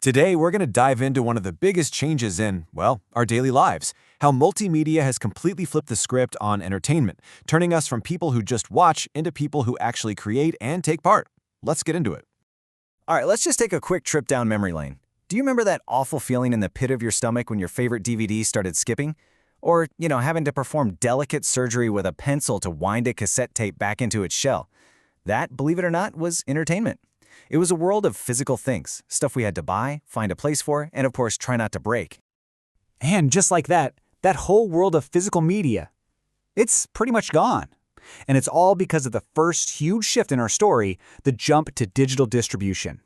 Today, we're going to dive into one of the biggest changes in, well, our daily lives. How multimedia has completely flipped the script on entertainment, turning us from people who just watch into people who actually create and take part. Let's get into it. All right, let's just take a quick trip down memory lane. Do you remember that awful feeling in the pit of your stomach when your favorite DVD started skipping? Or, having to perform delicate surgery with a pencil to wind a cassette tape back into its shell? That, believe it or not, was entertainment. It was a world of physical things, stuff we had to buy, find a place for, and of course, try not to break. And just like that whole world of physical media, it's pretty much gone. And it's all because of the first huge shift in our story, the jump to digital distribution.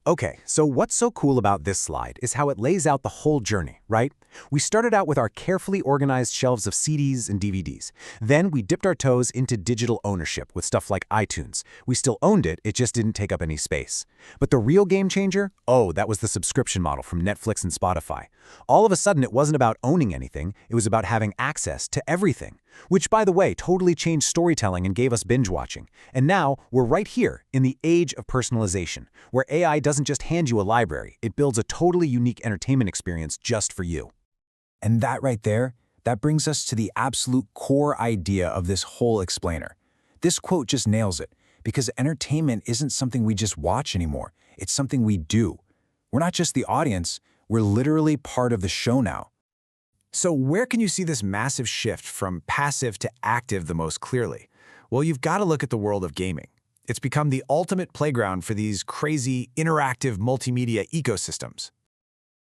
Okay, so what's so cool about this slide is how it lays out the whole journey, right? We started out with our carefully organized shelves of CDs and DVDs. Then we dipped our toes into digital ownership with stuff like iTunes. We still owned it, it just didn't take up any space. But the real game changer? Oh, that was the subscription model from Netflix and Spotify. All of a sudden, it wasn't about owning anything, it was about having access to everything. Which, by the way, totally changed storytelling and gave us binge watching. And now, we're right here in the age of personalization, where AI doesn't just hand you a library, it builds a totally unique entertainment experience just for you. And that right there, that brings us to the absolute core idea of this whole explainer. This quote just nails it, because entertainment isn't something we just watch anymore, it's something we do. We're not just the audience, we're literally part of the show now. So where can you see this massive shift from passive to active the most clearly? Well, you've got to look at the world of gaming. It's become the ultimate playground for these crazy, interactive multimedia ecosystems.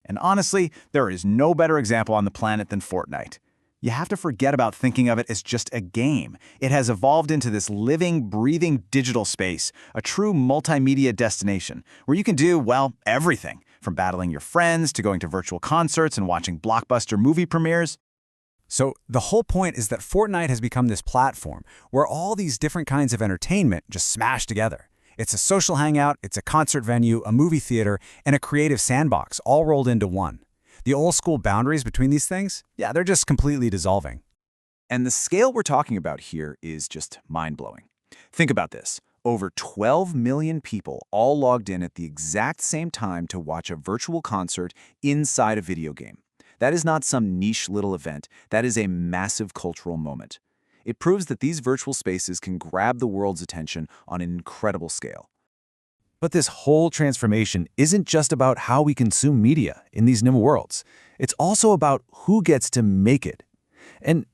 And honestly, there is no better example on the planet than Fortnite. You have to forget about thinking of it as just a game. It has evolved into this living, breathing digital space, a true multimedia destination, where you can do, well, everything, from battling your friends to going to virtual concerts and watching blockbuster movie premieres. So the whole point is that Fortnite has become this platform where all these different kinds of entertainment just smash together. It's a social hangout, it's a concert venue, a movie theater, and a creative sandbox all rolled into one. The old school boundaries between these things, yeah, they're just completely dissolving. And the scale we're talking about here is just mind-blowing. Think about this. Over 12 million people all logged in at the exact same time to watch a virtual concert inside a video game. That is not some niche little event. That is a massive cultural moment. It proves that these virtual spaces can grab the world's attention on an incredible scale. But this whole transformation isn't just about how we consume media in these new worlds. It's also about who gets to make it. And,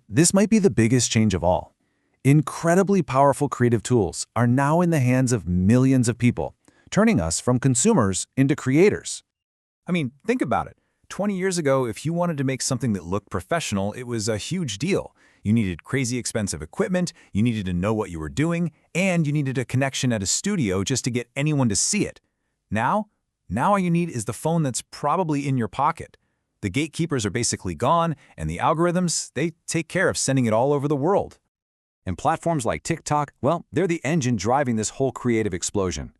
this might be the biggest change of all. Incredibly powerful creative tools are now in the hands of millions of people, turning us from consumers into creators. I mean, think about it. 20 years ago, if you wanted to make something that looked professional, it was a huge deal. You needed crazy expensive equipment, you needed to know what you were doing, and you needed a connection at a studio just to get anyone to see it. Now all you need is the phone that's probably in your pocket. The gatekeepers are basically gone, and the algorithms, they take care of sending it all over the world. And platforms like TikTok, well, they're the engine driving this whole creative explosion.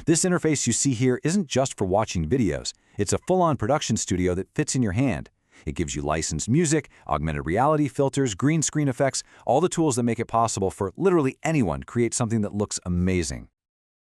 This interface you see here isn't just for watching videos. It's a full-on production studio that fits in your hand. It gives you licensed music, augmented reality filters, green screen effects, all the tools that make it possible for literally anyone to create something that looks amazing.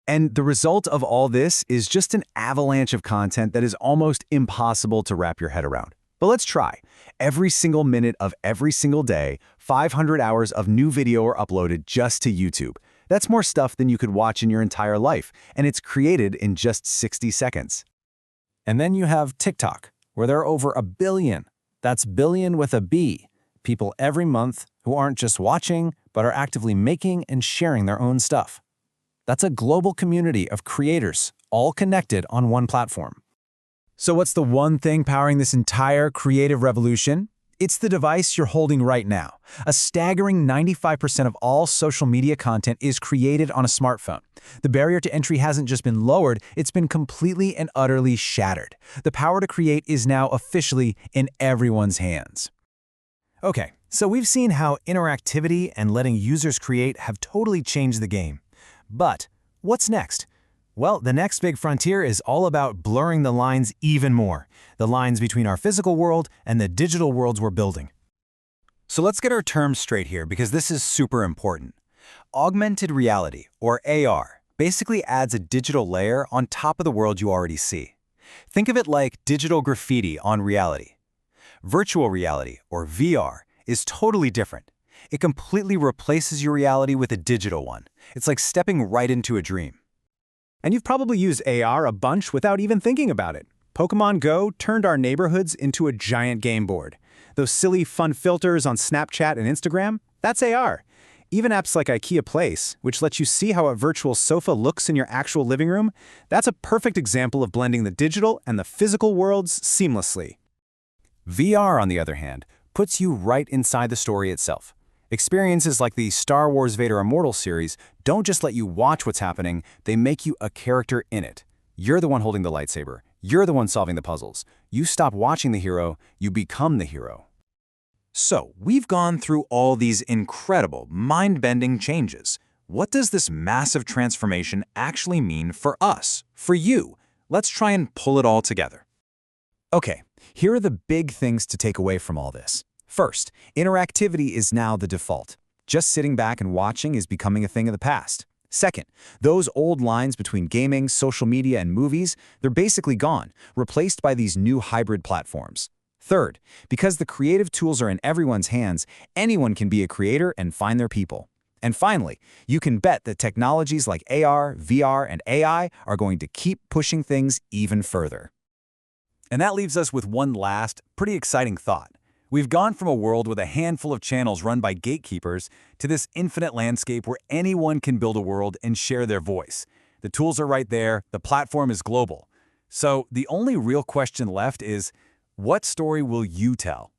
And the result of all this is just an avalanche of content that is almost impossible to wrap your head around. But let's try. Every single minute of every single day, 500 hours of new video are uploaded just to YouTube. That's more stuff than you could watch in your entire life, and it's created in just 60 seconds. And then you have TikTok, where there are over 1 billion, that's billion with a B, people every month who aren't just watching, but are actively making and sharing their own stuff. That's a global community of creators, all connected on one platform. So what's the one thing powering this entire creative revolution? It's the device you're holding right now. A staggering 95% of all social media content is created on a smartphone. The barrier to entry hasn't just been lowered, it's been completely and utterly shattered. The power to create is now officially in everyone's hands. Okay, so we've seen how interactivity and letting users create have totally changed the game. But what's next? Well, the next big frontier is all about blurring the lines even more, the lines between our physical world and the digital worlds we're building. So let's get our terms straight here because this is super important. Augmented reality, or AR, basically adds a digital layer on top of the world you already see. Think of it like digital graffiti on reality. Virtual reality, or VR, is totally different. It completely replaces your reality with a digital one. It's like stepping right into a dream. And you've probably used AR a bunch without even thinking about it. Pokémon Go turned our neighborhoods into a giant game board. Those silly, fun filters on Snapchat and Instagram, that's AR. Even apps like IKEA Place, which lets you see how a virtual sofa looks in your actual living room, that's a perfect example of blending the digital and the physical worlds seamlessly. VR, on the other hand, puts you right inside the story itself. Experiences like the Star Wars Vader Immortal series don't just let you watch what's happening, they make you a character in it. You're the one holding the lightsaber. You're the one solving the puzzles. You stop watching the hero, you become the hero. So, we've gone through all these incredible, mind-bending changes. What does this massive transformation actually mean for us, for you? Let's try and pull it all together. Okay, here are the big things to take away from all this. First, interactivity is now the default. Just sitting back and watching is becoming a thing of the past. Second, those old lines between gaming, social media, and movies, they're basically gone, replaced by these new hybrid platforms. Third, because the creative tools are in everyone's hands, anyone can be a creator and find their people. And finally, you can bet that technologies like AR, VR, and AI are going to keep pushing things even further. And that leaves us with one last, pretty exciting thought. We've gone from a world with a handful of channels run by gatekeepers to this infinite landscape where anyone can build a world and share their voice. The tools are right there, the platform is global. So the only real question left is, what story will you tell?